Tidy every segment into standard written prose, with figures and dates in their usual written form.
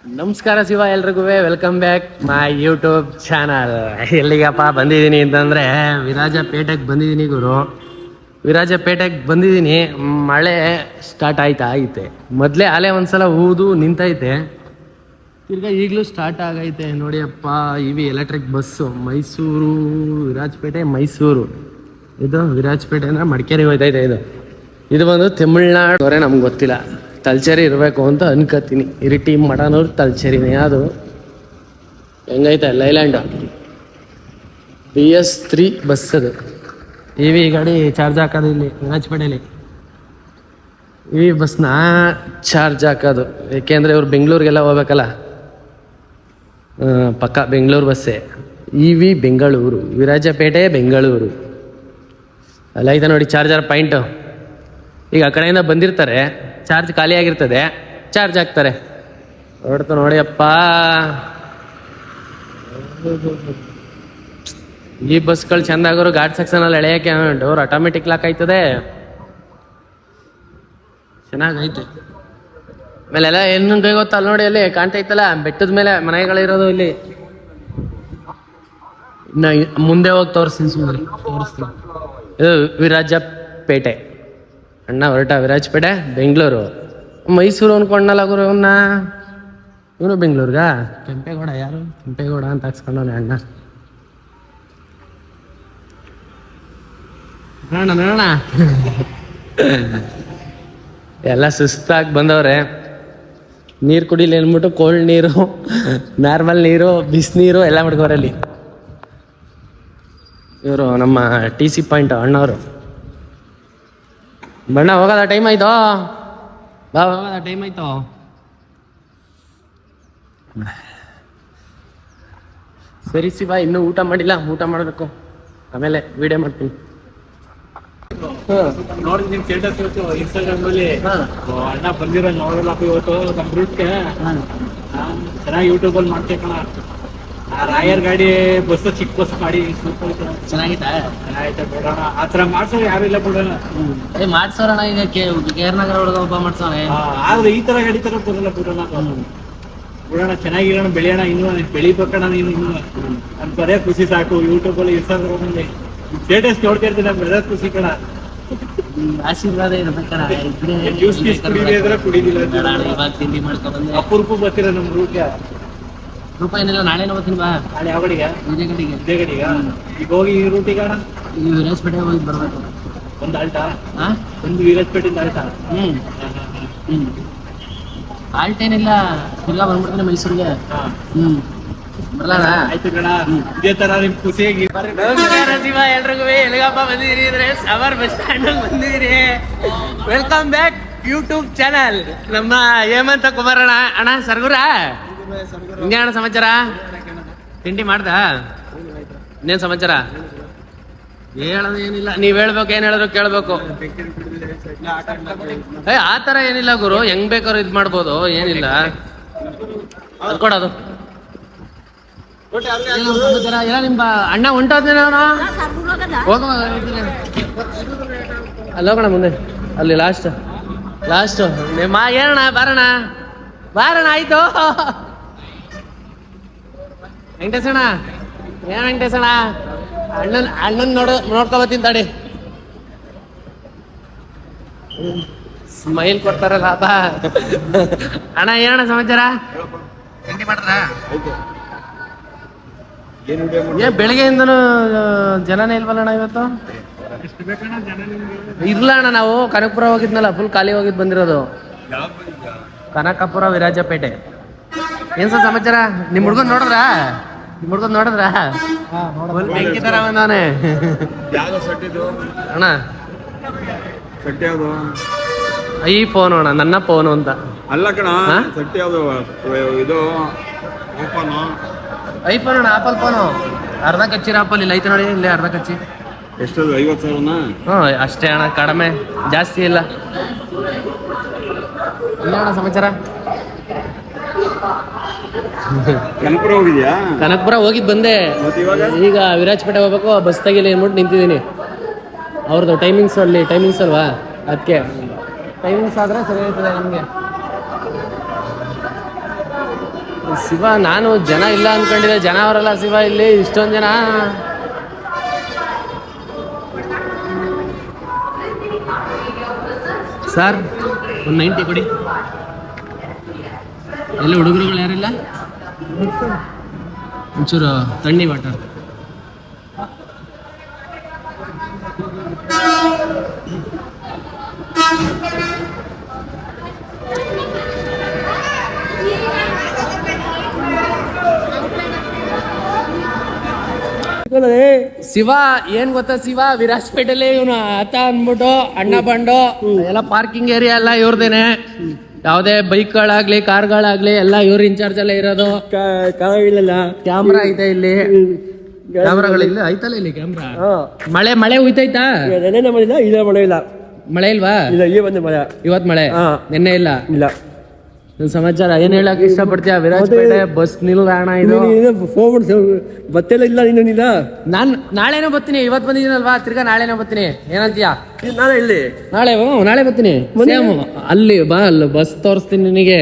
ನಮಸ್ಕಾರ ಶಿವ, ಎಲ್ರಿಗೂ welcome back my YouTube channel. ಎಲ್ಲಿಗಪ್ಪ ಬಂದಿದ್ದೀನಿ ಅಂತಂದರೆ ವಿರಾಜಪೇಟೆಗೆ ಬಂದಿದ್ದೀನಿ ಗುರು. ವಿರಾಜಪೇಟೆಗೆ ಬಂದಿದ್ದೀನಿ. ಮಳೆ ಸ್ಟಾರ್ಟ್ ಐತೆ. ಮೊದಲೇ ಅಲೆ ಒಂದ್ಸಲ ಊದು ನಿಂತೈತೆ, ತಿರ್ಗಾ ಈಗಲೂ ಸ್ಟಾರ್ಟ್ ಆಗೈತೆ. ನೋಡಿಯಪ್ಪ, EV electric bus Mysuru Virajpet Mysuru. ಇದು ವಿರಾಜಪೇಟೆ ಅಂದರೆ ಮಡಿಕೇರಿ ಹೋಯ್ತೈತೆ. ಇದು ಬಂದು ತಮಿಳ್ನಾಡು ನಮ್ಗೆ ಗೊತ್ತಿಲ್ಲ. ತಲ್ಚೇರಿ ಇರಬೇಕು ಅಂತ ಅನ್ಕೋತೀನಿ. ಇರಿಟಿ ಮಠನೂರು ತಲ್ಚೇರಿನೇ. ಅದು ಹೆಂಗೈತೆ ಲೈಲ್ಯಾಂಡ್ BS3 ಬಸ್. ಅದು ಈ ಗಾಡಿ ಚಾರ್ಜ್ ಹಾಕೋದು ಇಲ್ಲಿ ವಿರಾಜಪೇಟೆಯಲ್ಲಿ. ಈ ಬಸ್ನ ಚಾರ್ಜ್ ಹಾಕೋದು ಏಕೆಂದರೆ ಇವ್ರು ಬೆಂಗಳೂರಿಗೆಲ್ಲ ಹೋಗ್ಬೇಕಲ್ಲ. ಪಕ್ಕ ಬೆಂಗಳೂರು ಬಸ್ಸೇ. ಬೆಂಗಳೂರು, ವಿರಾಜಪೇಟೆ ಬೆಂಗಳೂರು. ಅಲ್ಲ ಐತೆ ನೋಡಿ ಚಾರ್ಜರ್ ಪಾಯಿಂಟು. ಈಗ ಆ ಕಡೆಯಿಂದ ಬಂದಿರ್ತಾರೆ, ಚಾರ್ಜ್ ಖಾಲಿ ಆಗಿರ್ತದೆ, ಚಾರ್ಜ್ ಹಾಕ್ತಾರೆ. ಹೊಡ್ತು ನೋಡಿಯಪ್ಪ, ಈ ಬಸ್ಗಳು ಚೆಂದ ಆಗೋರು ಘಾಟ್ ಸೆಕ್ಷನಲ್ಲಿ ಎಳೆಯೋಕೆ ಡೋರ್ ಆಟೋಮೆಟಿಕ್ ಲಾಕ್ ಆಯ್ತದೆ. ಚೆನ್ನಾಗೈತೆ. ಆಮೇಲೆ ಎಲ್ಲ ಏನು ಗೊತ್ತಾ ಅಲ್ಲಿ ನೋಡಿ, ಅಲ್ಲಿ ಕಾಣ್ತೈತಲ್ಲ ಬೆಟ್ಟದ ಮೇಲೆ ಮನೆಗಳಿರೋದು. ಇಲ್ಲಿ ಇನ್ನು ಮುಂದೆ ಹೋಗಿ ತೋರಿಸ್ತೀನಿ, ಇದು ವಿರಾಜಪೇಟೆ. ಅಣ್ಣ ಹೊರಟ ವಿರಾಜಪೇಟೆ ಬೆಂಗಳೂರು. ಮೈಸೂರು ಅನ್ಕೊಂಡಲ್ಲ ಗುರು ಇವನ್ನ. ಇವನು ಬೆಂಗಳೂರ್ಗ ಕೆಂಪೇಗೌಡ. ಯಾರು ಕೆಂಪೇಗೌಡ ಅಂತ ಹಾಕ್ಸ್ಕೊಂಡವನೆ ಅಣ್ಣ. ನೋಡೋಣ ಎಲ್ಲ ಸುಸ್ತಾಗಿ ಬಂದವ್ರೆ. ನೀರು ಕುಡಿಲಿ ಅಂದ್ಬಿಟ್ಟು ಕೋಲ್ಡ್ ನೀರು, ನಾರ್ಮಲ್ ನೀರು, ಬಿಸಿನೀರು ಎಲ್ಲ ಮಾಡ್ಕೋರಲ್ಲಿ. ಇವರು ನಮ್ಮ TC ಪಾಯಿಂಟ್ ಅಣ್ಣವರು. ಬಣ್ಣ ಹೋಗೋದ ಟೈಮ್ ಆಯ್ತೋ, ಬಾ ಹೋಗೋದ ಟೈಮ್ ಆಯ್ತೋ. ಸರಿ ಶಿವ, ಇನ್ನೂ ಊಟ ಮಾಡಿಲ್ಲ, ಊಟ ಮಾಡಬೇಕು, ಆಮೇಲೆ ವಿಡಿಯೋ ಮಾಡ್ತೀನಿ. ನೋಡಿ ನಿಮ್ ಸ್ಟೇಟಸ್ ಇವತ್ತು ಇನ್ಸ್ಟಾಗ್ರಾಮ್ ಅಲ್ಲಿ ಅಣ್ಣ ಬಂದಿರೋ ನೋಡಲಪ್ಪ ಇವತ್ತು ನಮ್ಮ ರೂಟ್ಗೆ. ಚೆನ್ನಾಗಿ ಯೂಟ್ಯೂಬ್ ಅಲ್ಲಿ ಮಾಡ್ತೇಕಣ. ರಾಯರ್ ಗಾಡಿ ಬಸ್, ಚಿಕ್ಕ ಬಸ್ ಮಾಡಿ ಚೆನ್ನಾಗಿತ್ತಾ? ಚೆನ್ನಾಗೈತೆ ಬಿಡೋಣ. ಆ ಥರ ಮಾಡ್ಸೋರು ಯಾರು ಇಲ್ಲ ಬಿಡೋಣ. ಮಾಡ್ಸೋರಣ. ಈಗ ಕೇರ್ನಗರ ಹುಡುಗ ಒಬ್ಬ ಮಾಡ್ಸೋಣ. ಆದ್ರೆ ಈ ತರ ಗಾಡಿ ತರ ಬರಲ್ಲ ಬಿಡೋಣ. ಬಿಡೋಣ, ಚೆನ್ನಾಗಿರೋಣ, ಬೆಳೆಯೋಣ. ಇನ್ನು ಬೆಳಿಬೇಕಣ್ಣ. ನೀನು ನನ್ ಬರೇ ಖುಷಿ ಸಾಕು. ಯೂಟ್ಯೂಬ್ ಅಲ್ಲಿ ಇನ್ಸ್ಟಾಗ್ರಾಮ್ ಅಲ್ಲಿ ಸ್ಟೇಟಸ್ ನೋಡ್ತಾ ಇರ್ತೀನಿ, ನಮ್ ಬರೋ ಖುಷಿ ಕಣ. ಆಶೀರ್ವಾದ ಇರ್ಬೇಕಣ. ಜ್ಯೂಸ್ ಗೀಸ್ ಕುಡಿದಿದ್ರೆ ಕುಡಿದಿಲ್ಲ. ಇವಾಗ ತಿಂಡಿ ಮಾಡ್ಕೊಂಡ್ಬಂದೆ. ಅಪರೂಪ ಬರ್ತೀರ ನಮ್ ರೂಟ್ಗೆ. ರೂಪಾಯಿನೆಲ್ಲ ನಾಳೆನೇ ಹೋಗ್ತೀನಿ ಬಾ. ನಾಳೆ ಯಾವ ಗಡಿಗೆ? ಇದೇ ಗಡಿಗೆ. ಇದೇ ಗಡಿಗ ಈಗ ಹೋಗಿ ಈ ರೂಟಿಗೆ ಅಣ್ಣ ಈ ವಿರಾಜಪೇಟೆ ಹೋಗಿ ಬರ್ಬೇಕು. ಒಂದು ಆಲ್ಟಾ? ಒಂದು ವಿರಾಜಪೇಟೆಯಿಂದ ಆಲ್ಟಾ? ಆಲ್ಟ್ ಏನಿಲ್ಲ, ತಿರ್ಗಾ ಬಂದ್ಬಿಡ್ತೀನಿ ಮೈಸೂರಿಗೆ. ಬರಲ್ಲ ಆಯ್ತು ಕಣ. ಇದೇ ತರ ನಿಮ್ ಖುಷಿಯಾಗಿ ಶಿವ, ಎಲ್ರಿಗೂ ಎಲ್ಲಿಗಪ್ಪ ಬಂದಿದ್ದೀರಿ ಅಂದ್ರೆ ಸವರ್ ಬಸ್ ಸ್ಟ್ಯಾಂಡ್ ಬಂದಿದ್ದೀರಿ. Welcome back YouTube channel. ನಮ್ಮ ಹೇಮಂತ ಕುಮಾರ್ ಅಣ್ಣ. ಅಣ್ಣ ಸರ್ಗುರ ಹಿಂಗೆ ಅಣ್ಣ ಸಮಾಚಾರ? ತಿಂಡಿ ಮಾಡ್ದ? ಇನ್ನೇನು ಸಮಾಚಾರ? ಹೇಳೋದು ಏನಿಲ್ಲ, ನೀವ್ ಹೇಳ್ಬೇಕು. ಏನ್ ಹೇಳಿದ್ರು ಕೇಳ್ಬೇಕು. ಆ ಥರ ಏನಿಲ್ಲ ಗುರು, ಹೆಂಗ್ ಬೇಕಾದ್ರು ಇದ್ ಮಾಡ್ಬೋದು, ಏನಿಲ್ಲ. ಅದು ಕೊಡೋದು ಎಲ್ಲ ನಿಮ್ ಅಣ್ಣ ಹೊಂಟೋದ್ನೇನ ಹೋಗ. ಅಲ್ಲಿ ಹೋಗೋಣ ಮುಂದೆ, ಅಲ್ಲಿ ಲಾಸ್ಟ್ ನಿಮ್ಮ ಏನಣ್ಣ ಬಾರಣ ಆಯ್ತು. ವೆಂಕಟೇಶಣ್ಣ, ಏನ್ ವೆಂಕಟೇಶಣ್ಣ? ಅಣ್ಣನ್ ನೋಡ್ಕೊಬತ್ತೀನಿ ತಡಿ. ಸ್ಮೈಲ್ ಕೊಡ್ತಾರಲ್ಲ ಬಾ. ಅಣ್ಣ ಏನಣ್ಣ ಸಮಾಚಾರ? ತಿಂಡಿ ಮಾಡಿದ್ರ? ಬೆಳಿಗ್ಗೆಯಿಂದನೂ ಜನನೇ ಇಲ್ವಲ್ಲಣ್ಣ ಇವತ್ತು? ಇಲ್ಲ ಅಣ್ಣ, ನಾವು ಕನಕಪುರ ಹೋಗಿದ್ನಲ್ಲ, ಫುಲ್ ಖಾಲಿ ಹೋಗಿದ್ ಬಂದಿರೋದು. ಕನಕಪುರ ವಿರಾಜಪೇಟೆ. ಏನ್ ಸರ್ ಸಮಾಚಾರ? ನಿಮ್ ಹುಡ್ಗನ್ ನೋಡಿದ್ರ? ಬೆಂಕಿ ತರ ಬಂದವನೆ ಅಣ್ಣ. ಈ ಫೋನ್ ಅಣ್ಣ, ನನ್ನ ಫೋನು ಅಂತ ಅಲ್ಲ ಕಣ. ಇದು ಐಫೋನ್ ಅಣ್ಣ, ಆಪಲ್ ಫೋನು. ಅರ್ಧ ಕಚ್ಚಿರ ಆಪಲ್ ಇಲ್ಲ ಐತೆ ನೋಡಿ, ಇಲ್ಲಿ ಅರ್ಧ ಕಚ್ಚಿ. ಎಷ್ಟದು? 50,000? ಹ್ಞೂ ಅಷ್ಟೇ ಅಣ್ಣ, ಕಡಿಮೆ, ಜಾಸ್ತಿ ಇಲ್ಲ. ಇಲ್ಲ ಅಣ್ಣ ಸಮಾಚಾರ? ಕನಕಪುರ ಹೋಗಿದ್ಯಾ? ಕನಕಪುರ ಹೋಗಿದ್ ಬಂದೆ. ಈಗ ವಿರಾಜಪೇಟೆ ಹೋಗ್ಬೇಕು, ಬಸ್ ತೆಗಿಲಿ ಅಂದ್ಬಿಟ್ಟು ನಿಂತಿದ್ದೀನಿ. ಅವ್ರದ್ದು ಟೈಮಿಂಗ್ಸ್ ಅಲ್ವಾ, ಅದಕ್ಕೆ ಟೈಮಿಂಗ್ಸ್ ಆದರೆ ಸರಿ ಇರ್ತದೆ ನಮಗೆ. ಶಿವ ನಾನು ಜನ ಇಲ್ಲ ಅನ್ಕೊಂಡಿದ್ದೆ, ಜನ ಅವರಲ್ಲ ಶಿವ ಇಲ್ಲಿ ಇಷ್ಟೊಂದು ಜನ. ಸರ್ ಒಂದು 90 ಕೊಡಿ. ಎಲ್ಲ ಹುಡುಗರುಗಳು ಯಾರಿಲ್ಲ? ಒಂಚೂರು ತಣ್ಣಿ ವಾಟರ್. ಶಿವ ಏನ್ ಗೊತ್ತಾ ಶಿವ, ವಿರಾಜಪೇಟೆಲಿ ಇವನು ಆತ ಅಂದ್ಬಿಟ್ಟು ಅಣ್ಣ ಬಂಡು ಎಲ್ಲ ಪಾರ್ಕಿಂಗ್ ಏರಿಯಾ ಎಲ್ಲ ಇವ್ರದೇನೆ. ಯಾವ್ದೇ ಬೈಕ್ಗಳಾಗ್ಲಿ ಕಾರ್ಗಳಾಗ್ಲಿ ಎಲ್ಲ ಇವ್ರ ಇನ್ಚಾರ್ಜ್ ಅಲ್ಲೇ ಇರೋದು. ಕ್ಯಾಮ್ರಾ ಇದೆ ಇಲ್ಲಿ, ಕ್ಯಾಮ್ರಾಗಳಿಲ್ಲ ಐತಲ್ಲ ಇಲ್ಲಿ ಕ್ಯಾಮ್ರಾ. ಮಳೆ ಹೋಯ್ತೈತಾ? ಮಳೆ ಇಲ್ಲ. ಮಳೆ ಇಲ್ವಾ? ಇವತ್ ಮಳೆ, ನಿನ್ನೆ ಇಲ್ಲ. ಸಮಾಚಾರ ಏನ್ ಹೇಳಕ್ ಇಷ್ಟಪಡ್ತೀಯ? ವಿರಾಜಪೇಟೆ ಬಸ್ ನಿಲ್ದಾಣ ಇದು. ಬತ್ತೆಲ್ಲ ಇಲ್ಲ ನೀನು. ನಾನ್ ನಾಳೆನೂ ಬರ್ತೀನಿ, ಇವತ್ ಬಂದಿದ್ದೀನಲ್ವಾ, ತಿರ್ಗಾ ನಾಳೆನೂ ಬರ್ತೀನಿ. ಏನಂತೀಯ? ನಾಳೆ ಇಲ್ಲಿ ನಾಳೆ ಬರ್ತೀನಿ. ಅಲ್ಲಿ ಬಾ, ಅಲ್ಲಿ ಬಸ್ ತೋರಿಸ್ತೀನಿ ನಿನಗೆ.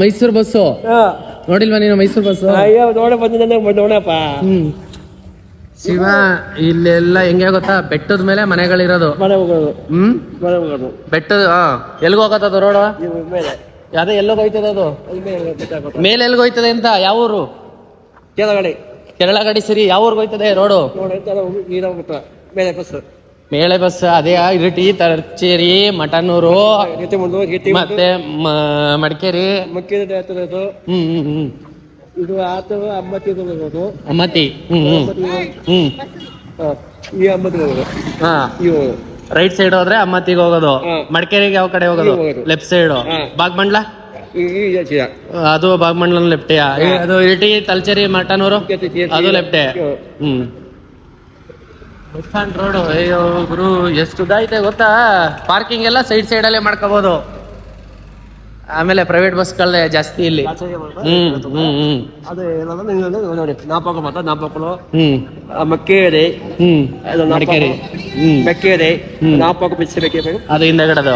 ಮೈಸೂರು ಬಸ್ಸು ನೋಡಿಲ್ವಾ ನೀನು? ಮೈಸೂರು ಬಸ್ಸು ನೋಡಪ್ಪ. ಶಿವ ಇಲ್ಲೆಲ್ಲ ಹೆಂಗೆ ಗೊತ್ತಾ, ಬೆಟ್ಟದ ಮೇಲೆ ಮನೆಗಳಿರೋದು. ಬೆಟ್ಟದ ಎಲ್ಗ ಹೋಗತ್ತದು ರೋಡ್? ಅದೇ ಎಲ್ಲೋಗ್ ಹೋಯ್ತದ ಅದು? ಮೇಲೆ ಎಲ್ಗ ಹೋಯ್ತದೆ ಅಂತ? ಯಾವ ಊರು? ಕೇರಳ ಗಾಡಿ ಸರಿ. ಯಾವ ಊರ್ಗ್ ಹೋಯ್ತದೆ ರೋಡು? ಮೇಲೆ ಬಸ್ ಅದೇ ಇರಟಿ, ತರ್ಚೇರಿ, ಮಟನೂರು, ಮತ್ತೆ ಮಡಿಕೇರಿ. ಇದು ಅಮ್ಮತ್ತಿ. ರೈಟ್ ಸೈಡ್ ಹೋದ್ರೆ ಅಮ್ಮತ್ತಿಗೆ ಹೋಗೋದು. ಮಡಿಕೇರಿಗೆ ಯಾವ ಕಡೆ ಹೋಗೋದು? Left side. ಬಾಗ್ಮಂಡ್ಲ ಅದು ಬಾಗ್ಮಂಡ್ಲ ಲೆಫ್ಟ್. ಅದು ಇರಟಿ, ತಲ್ಚೇರಿ, ಮಟನೂರು ಅದು ಲೆಫ್ಟ್. Bus stand road. ಅಯ್ಯೋ ಗುರು ಎಷ್ಟು ಉದಾಯ್ತೆ ಗೊತ್ತಾ. ಪಾರ್ಕಿಂಗ್ ಎಲ್ಲ ಸೈಡ್ ಅಲ್ಲೇ ಮಾಡ್ಕೋಬಹುದು. ಆಮೇಲೆ ಪ್ರೈವೇಟ್ ಬಸ್ಗಳೇ ಜಾಸ್ತಿ ಇಲ್ಲಿ. ಮಕ್ಕೇರಿ ಅದು ಹಿಂದಗಡದು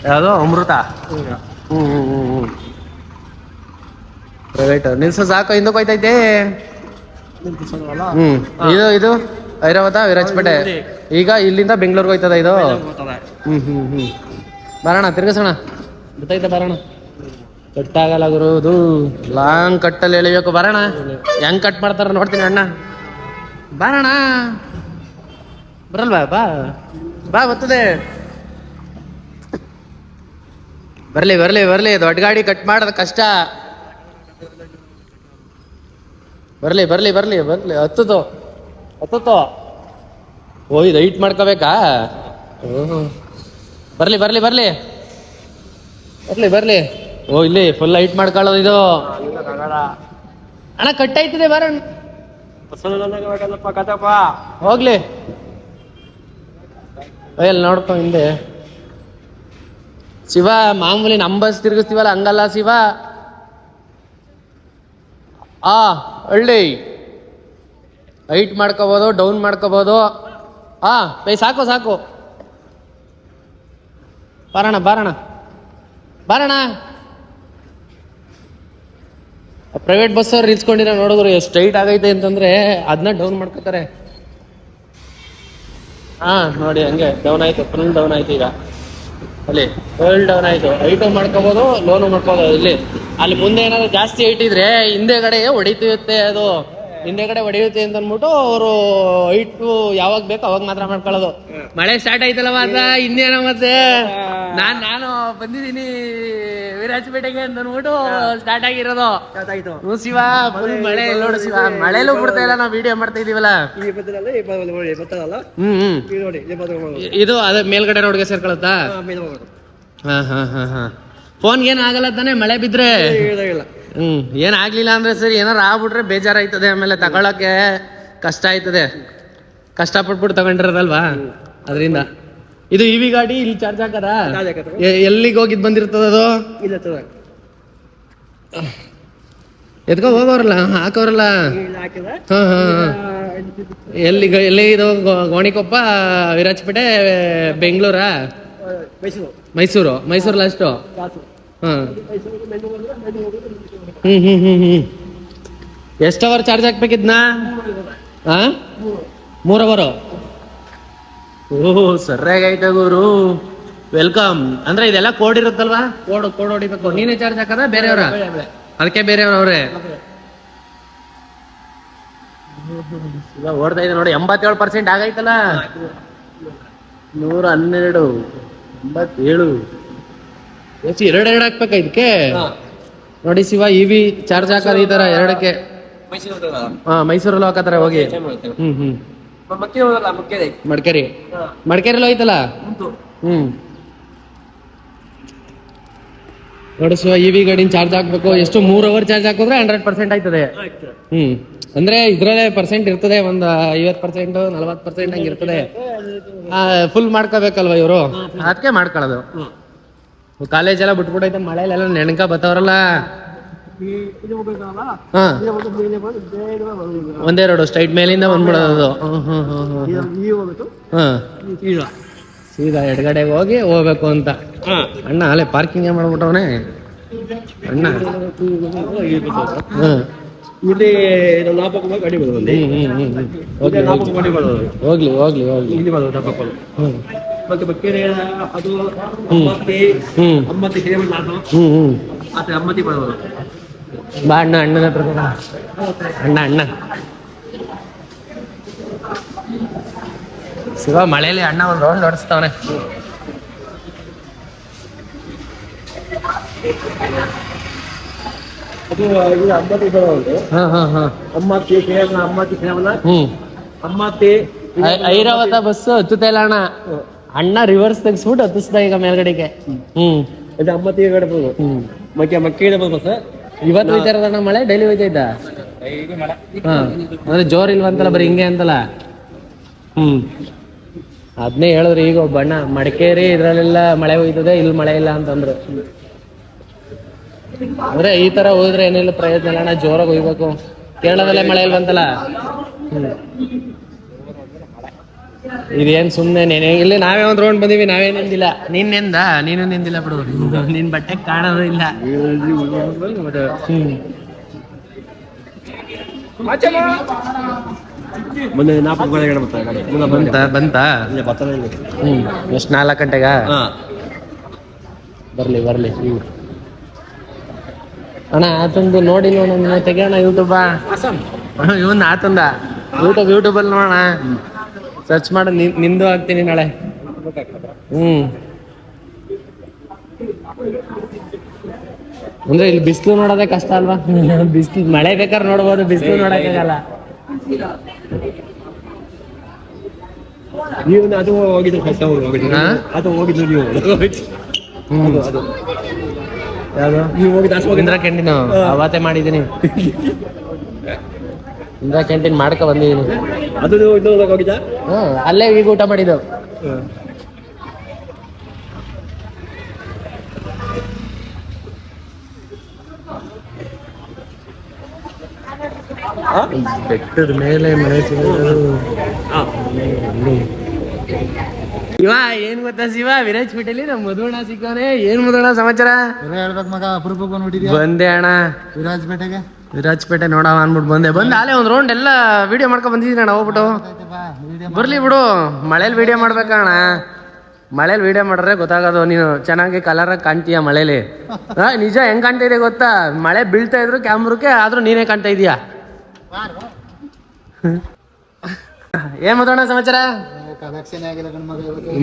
ಯಾವುದು ಅಮೃತ. ಪ್ರೈವೇಟ್ ನಿಲ್ಸ ಸಾಕು, ಹಿಂದಕ್ಕೆ ಹೋಯ್ತೈತೆ. ಇದು ಐರಾವತ ವಿರಾಜಪೇಟೆ. ಈಗ ಇಲ್ಲಿಂದ ಬೆಂಗಳೂರಿಗೆ ಹೋಯ್ತದ ಇದು. ಬರೋಣ, ತಿರ್ಗಸೋಣ, ಗೊತ್ತೈತೆ ಬರೋಣ. ಕಟ್ಟಾಗಲ್ಲ ಗುರು, ಇದು ಲಾಂಗ್ ಕಟ್ಟಲ್ಲಿ ಎಳಿಬೇಕು. ಬರೋಣ, ಹೆಂಗ್ ಕಟ್ ಮಾಡ್ತಾರ ನೋಡ್ತೀನಿ ಅಣ್ಣ. ಬರೋಣ, ಬರಲ್ವಾ? ಬಾ ಬರ್ತದೆ. ಬರ್ಲಿ. ದೊಡ್ಡ ಗಾಡಿ ಕಟ್ ಮಾಡೋದು ಕಷ್ಟ. ಬರ್ಲಿ. ಹತ್ತುತ್ತೋ. ಓ ಇದು ಹೈಟ್ ಮಾಡ್ಕೋಬೇಕಾ? ಓಹೋ, ಬರ್ಲಿ. ಓ ಇಲ್ಲಿ ಫುಲ್ ಹೈಟ್ ಮಾಡ್ಕೊಳ್ಳೋದು ಇದು. ಅಣ್ಣ ಕಟ್ಟಾಯ್ತದೆ, ಬರೋಣ. ಹೋಗ್ಲಿ, ಅಲ್ಲಿ ನೋಡ್ಕೊ ಹಿಂದೆ. ಶಿವ ಮಾಮೂಲಿ ನಮ್ಮ ಬಸ್ ತಿರುಗಿಸ್ತೀವಲ್ಲ ಹಂಗಲ್ಲ ಶಿವ. ಹಳ್ಳಿ ಹೈಟ್ ಮಾಡ್ಕೋಬೋದು, ಡೌನ್ ಮಾಡ್ಕೋಬೋದು. ಸಾಕು. ಬರೋಣ. ಪ್ರೈವೇಟ್ ಬಸ್ ಅವ್ರು ನಿಲ್ಸ್ಕೊಂಡಿರೋ ನೋಡಿದ್ರು ಎಷ್ಟು ಹೈಟ್ ಆಗೈತೆ ಅಂತಂದ್ರೆ ಅದನ್ನ ಡೌನ್ ಮಾಡ್ಕೋತಾರೆ. ನೋಡಿ ಹಂಗೆ ಡೌನ್ ಆಯ್ತು, ಫುಲ್ ಡೌನ್ ಆಯ್ತು. ಈಗ ಅಲ್ಲಿ ಫುಲ್ ಡೌನ್ ಆಯ್ತು. ಹೈಟು ಮಾಡ್ಕೋಬೋದು, ಲೋನು ಮಾಡ್ಕೋಬೋದು. ಅಲ್ಲಿ ಮುಂದೆ ಏನಾದ್ರು ಜಾಸ್ತಿ ಹೈಟ್ ಇದ್ರೆ ಹಿಂದೆಗಡೆ ಹೊಡಿತೀಯುತ್ತೆ. ಅದು ಹಿಂದೆಗಡೆ ಹೊಡೆಯುತ್ತೆ ಅಂತ ಅಂದ್ಬಿಟ್ಟು ಅವರು ಹೈಟು ಯಾವಾಗ ಬೇಕು ಅವಾಗ ಮಾತ್ರ ಮಾಡ್ಕೊಳ್ಳೋದು. ಮಳೆ ಸ್ಟಾರ್ಟ್ ಆಯ್ತಲ್ಲ ಮಾತ್ರ, ಇನ್ನೇನೋ ಮತ್ತೆ ನಾನು ಬಂದಿದ್ದೀನಿ ವಿರಾಜಪೇಟೆಗೆ ಅಂತ ಅಂದ್ಬಿಟ್ಟು ಸ್ಟಾರ್ಟ್ ಆಗಿರೋದು. ಶಿವ ಫುಲ್ ಮಳೆ ನೋಡು ಶಿವ, ಮಳೆಲೂ ಬಿಡ್ತಾ ಇಲ್ಲ. ನಾವು ವಿಡಿಯೋ ಮಾಡ್ತಾ ಇದೀವಲ್ಲ. ಇದು ಅದೇ ಮೇಲ್ಗಡೆ ರೋಡ್ಗೆ ಸೇರ್ಕೊಳತ್ತಾ? ಫೋನ್ಗೆ ಏನ್ ಆಗಲ್ಲ ತಾನೆ ಮಳೆ ಬಿದ್ರೆ? ಏನ್ ಆಗ್ಲಿಲ್ಲ ಅಂದ್ರೆ ಸರಿ, ಏನಾರು ಆಗ್ಬಿಟ್ರೆ ಬೇಜಾರಾಯ್ತದೆ. ಆಮೇಲೆ ತಗೊಳಕ್ಕೆ ಕಷ್ಟ ಆಯ್ತದೆ. ಕಷ್ಟಪಟ್ಬಿಟ್ಟು ತಗೊಂಡಿರೋದಲ್ವಾ, ಅದರಿಂದ. ಇದು ಇವಿ ಗಾಡಿ ಇಲ್ಲಿ ಚಾರ್ಜ್ ಹಾಕದ? ಎಲ್ಲಿಗೆ ಹೋಗಿದ್ ಬಂದಿರ್ತದ ಅದು? ಎತ್ಕೊ ಹೋಗೋರಲ್ಲ, ಹಾಕೋರಲ್ಲ. ಎಲ್ಲಿ ಇದು ಗೋಣಿಕೊಪ್ಪ, ವಿರಾಜಪೇಟೆ, ಬೆಂಗಳೂರಾ? ಮೈಸೂರು ಲಾಸ್ಟು. ಎಷ್ಟು ಅವರ್ ಚಾರ್ಜ್ ಹಾಕ್ಬೇಕಿದ್ನಾ? 3 ಅವರು. ಓಹ್ ಸರಿಯಾಗೈತೆ ಗುರು. ವೆಲ್ಕಮ್. ಅಂದ್ರೆ ಇದೆಲ್ಲ ಕೋಡ್ ಇರುತ್ತಲ್ವಾ? ಕೋಡ್ ಹೊಡಿಬೇಕು. ನೀನೇ ಚಾರ್ಜ್ ಹಾಕದ ಬೇರೆಯವ್ರ? ಅದಕ್ಕೆ ಬೇರೆಯವ್ರವ್ರೆ. ಓಡ್ತಾ ಇದೆ ನೋಡಿ. 87% ಆಗೈತಲ್ಲ. 112, 87. ಎಷ್ಟು ಎರಡು ಹಾಕ್ಬೇಕ ಇದಕ್ಕೆ? ನೋಡಿ ಶಿವ, ಇವಿ ಚಾರ್ಜ್ ಹಾಕೋದು ಈ ತರ ಎರಡಕ್ಕೆ. ಮೈಸೂರಲ್ಲಿ ಹಾಕತಾರೆ ಹೋಗಿ. ಮಡಿಕೇರಿಯಲ್ಲಿ ಹೋಯ್ತಲ್ಲ. ನೋಡಿ ಶಿವ, ಇವಿ ಗಾಡಿನ ಚಾರ್ಜ್ ಹಾಕ್ಬೇಕು. ಎಷ್ಟು 3 ಅವರ್ ಚಾರ್ಜ್ ಹಾಕಿದ್ರೆ 100% ಆಯ್ತದೆ. ಅಂದ್ರೆ ಇದ್ರಲ್ಲೇ ಪರ್ಸೆಂಟ್ ಇರ್ತದೆ, ಒಂದು 50%, 40% ಹಂಗೆ ಇರ್ತದೆ. ಫುಲ್ ಮಾಡ್ಕೋಬೇಕಲ್ವಾ ಇವರು, ಅದಕ್ಕೆ ಮಾಡ್ಕೊಳ್ಳೋದು. ಕಾಲೇಜ್ ಎಲ್ಲ ಬಿಟ್ಬಿಟ್ಟೈತೆ, ಮಳೆಲೆಲ್ಲ ನೆನಕ ಬತ್ತವ್ರಲ್ಲ. ಒಂದೆರಡು ಸ್ಟ್ರೈಟ್ ಮೇಲಿಂದ ಬಂದ್ಬಿಡೋದು. ಸೀದಾ ಎಡಗಡೆಗೆ ಹೋಗ್ಬೇಕು ಅಂತ. ಅಣ್ಣ ಅಲ್ಲೇ ಪಾರ್ಕಿಂಗ್ ಮಾಡ್ಬಿಟ್ಟವನೇ ಅಣ್ಣ. ಇಲ್ಲಿ ಗಾಡಿ ಹೋಗ್ಲಿ ಇಲ್ಲಿ ಮತ್ತೆ ಬಕ್ಕೇರಿ ಅದು ಅಮ್ಮತ್ತಿ ಅಮ್ಮತ್ತಿ ಬರ್ಬೋದು. ಬಾ ಅಣ್ಣ, ಅಣ್ಣನ ಹತ್ರ ಅಣ್ಣ ಶಿವ. ಮಳೆಯಲ್ಲಿ ಅಣ್ಣ ಒಂದು ರೌಂಡ್ ಹೊಡಿಸ್ತಾವನೆ. ಅದು ಇದು ಅಮ್ಮತ್ತಿ ಬರೋದು. ಅಮ್ಮತ್ತಿ ಕೇವಲ ಅಮ್ಮತ್ತಿ ಕೇವಲ ಅಮ್ಮತ್ತಿ ಐರಾವತ ಬಸ್ ಹತ್ತುತ್ತಾ ಇಲ್ಲ ಅಣ್ಣ. ಅಣ್ಣ ರಿವರ್ಸ್ ತೆಗಿಸ್ಬಿಟ್ಟು ಹತ್ತಿಸ್ದ ಈಗ ಮೇಲ್ಗಡೆಗೆ. ಇದು ಅಮ್ಮತ್ತಿ ಗಡಬಹುದು. ಮಕ್ಕಿ ಇಡಬಹುದು ಸರ್. ಇವತ್ತು ಹೋಯ್ತಾ ಇರೋದಣ್ಣ ಮಳೆ? ಡೈಲಿ ಹೋಯ್ತಾ ಇದ್ದ? ಅಂದ್ರೆ ಜೋರ್ ಇಲ್ವಂತಲ್ಲ, ಬರೀ ಹಿಂಗೆ ಅಂತಲ್ಲ. ಅದನ್ನೇ ಹೇಳಿದ್ರು ಈಗ ಬಣ್ಣ. ಮಡಿಕೇರಿ ಇದ್ರಲ್ಲೆಲ್ಲ ಮಳೆ ಹೋಯ್ತದೆ, ಇಲ್ಲಿ ಮಳೆ ಇಲ್ಲ ಅಂತಂದ್ರು. ಅಂದ್ರೆ ಈ ತರ ಹೋದ್ರೆ ಏನಿಲ್ಲ ಪ್ರಯೋಜನ ಇಲ್ಲ ಅಣ್ಣ, ಜೋರಾಗಿ ಹೋಗ್ಬೇಕು. ಕೇರಳದಲ್ಲೇ ಮಳೆ ಇಲ್ವಂತಲ್ಲ. ಇದೇನ್ ಸುಮ್ನೆ ನೆನೆ. ಇಲ್ಲಿ ನಾವೇ ಒಂದ್ ರೌಂಡ್ ಬಂದಿವಿ, ನಾವೇ ನಿಂದಿಲ್ಲ. ನೀನು ನಿಂದಿಲ್ಲ ಬಿಡು, ನಿನ್ ಬಟ್ಟೆ ಕಾಣೋದು ಇಲ್ಲ. ಮೊನ್ನೆ 4 ಬಂತ. ಎಷ್ಟು 4 ಗಂಟೆಗ? ಬರ್ಲಿ ಅಣ್ಣ. ಆತಂದು ನೋಡಿ ನೋಡೋಣ, ತೆಗಿಯೋಣ ಯೂಟ್ಯೂಬ. ಇವನ್ ಆತಂದ ಯೂಟ್ಯೂಬಲ್ಲಿ ನೋಡೋಣ, ಸರ್ಚ್ ಮಾಡಿ ನಿಂದು ಹಾಕ್ತೀನಿ ನಾಳೆ. ಅಂದ್ರೆ ಇಲ್ಲಿ ಬಿಸಿಲು ನೋಡೋದೇ ಕಷ್ಟ ಅಲ್ವಾ? ಬಿಸಿಲು ಮಳೆ ಬೇಕಾದ್ರೆ ನೋಡ್ಬೋದು, ಬಿಸಿಲು ನೋಡಕ್ಕಾಗಲ್ಲ. ನೀವು ಅದು ಹೋಗಿದ್ರು ಅದು ಹೋಗಿದ್ರು ನೀವು. ಯಾವುದು? ನೀವು ಹೋಗಿದ್ದು ಇಂದಿರಾ ಕ್ಯಾಂಟೀನ್ ಅವತ್ತೇ ಮಾಡಿದ್ದೀನಿ. ಇಂದಿರಾ ಕ್ಯಾಂಟೀನ್ ಮಾಡ್ಕೊ ಬಂದಿದ್ದೀನಿ. ಅದು ಇನ್ನೊಂದು ಹೋಗಿದ್ದ? ಅಲ್ಲೇ ಈಗ ಊಟ ಮಾಡಿದ್ದು. ಬೆಟ್ಟದ ಮೇಲೆ ಮಳೆ ಶಿವ. ಏನ್ ಗೊತ್ತಾ ಶಿವ, ವಿರಾಜಪೇಟೆಲಿ ನಮ್ಮ ಮಧುವಣ್ಣ ಸಿಕ್ಕವನೆ. ಏನ್ ಮಧುವಣ್ಣ ಸಮಾಚಾರ? ಹೇಳ್ಬೇಕು ಮಗ, ಅಪರೂಪಕ್ಕೆ ನೋಡಿದ್ಯಾ? ಬಂದೆ ಅಣ್ಣ ವಿರಾಜಪೇಟೆ ನೋಡವ ಅನ್ಬಿಟ್ಟು ಬಂದೆ ಅಲ್ಲೇ ಒಂದ್ ರೌಂಡ್ ಎಲ್ಲ ವಿಡಿಯೋ ಮಾಡ್ಕೊಂಡ್ ಬಂದಿದ್ದೀನಿ ಅಣ್ಣ. ಹೋಗ್ಬಿಟ್ಟು ಬರ್ಲಿ ಬಿಡು. ಮಳೇಲಿ ವಿಡಿಯೋ ಮಾಡ್ಬೇಕಣ್ಣ. ಮಳೇಲಿ ವಿಡಿಯೋ ಮಾಡಿದ್ರೆ ಗೊತ್ತಾಗೋದು. ನೀನು ಚೆನ್ನಾಗಿ ಕಲರಾಗಿ ಕಾಣ್ತೀಯ ಮಳೇಲಿ. ನಿಜ ಹೆಂಗ್ ಕಾಣ್ತಾ ಇದೆ ಗೊತ್ತಾ? ಮಳೆ ಬೀಳ್ತಾ ಇದ್ರು ಕ್ಯಾಮ್ರಕ್ಕೆ, ಆದ್ರೂ ನೀನೇ ಕಾಣ್ತಾ ಇದೀಯಾ. ಏನ್ ಮಾತಾಡೋಣ ಸಮಾಚಾರ?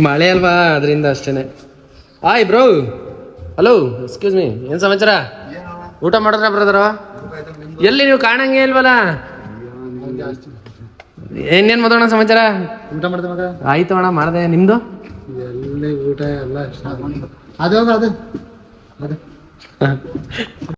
ಮಳೆ ಅಲ್ವಾ, ಅದರಿಂದ ಅಷ್ಟೇನೆ. Hi bro, hello, excuse me, ಏನ್ ಸಮಾಚಾರ? ಊಟ ಮಾಡಿದ್ರ ಬ್ರದರ್? ಎಲ್ಲಿ ನೀವು ಕಾಣಂಗೆ ಇಲ್ವಲ್ಲ? ಏನೇನ್ ಮಾತಾಡೋಣ ಸಮಾಚಾರ? ಊಟ ಮಾಡ್ದೆ ಮಗ? ಆಯ್ತು ಅಣ್ಣ, ಮಾಡ್ದೆ. ನಿಮ್ದು? ಎಲ್ಲಿ ಊಟ ಎಲ್ಲ ಅದು